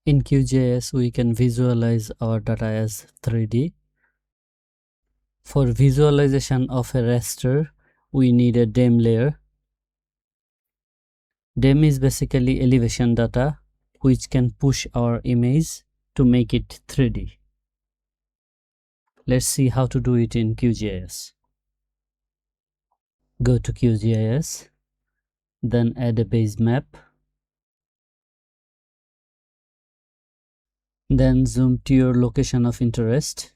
In QGIS, we can visualize our data as 3D. For visualization of a raster, we need a DEM layer. DEM is basically elevation data, which can push our image to make it 3D. Let's see how to do it in QGIS. Go to QGIS, then add a base map. Then zoom to your location of interest.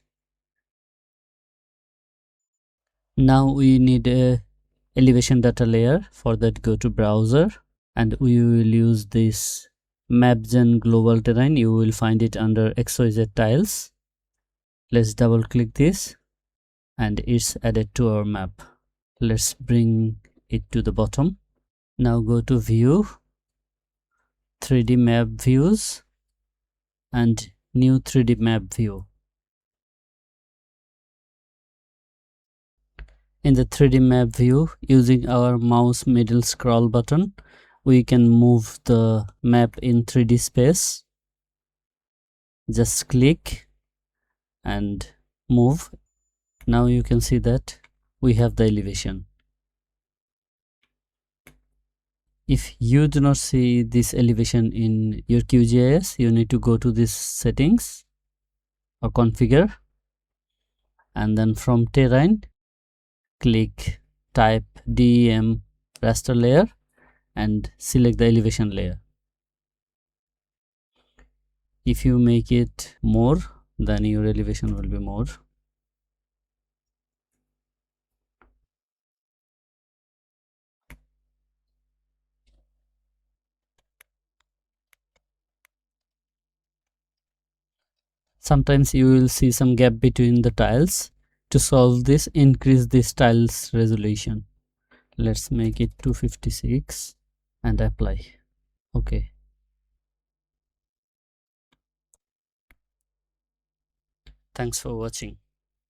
Now we need a elevation data layer. For that, go to browser and we will use this MapGen global terrain. You will find it under XYZ tiles. Let's double click this and it's added to our map. Let's bring it to the bottom. Now go to view, 3D map views and new 3D map view. In the 3D map view, using our mouse middle scroll button, we can move the map in 3D space. Just click and move. Now you can see that we have the elevation. If you do not see this elevation in your QGIS, you need to go to this settings or configure, and then from terrain, click type DEM raster layer and select the elevation layer. If you make it more, then your elevation will be more. Sometimes you will see some gap between the tiles. To solve this, increase this tiles resolution. Let's make it 256 and apply. Okay. Thanks for watching.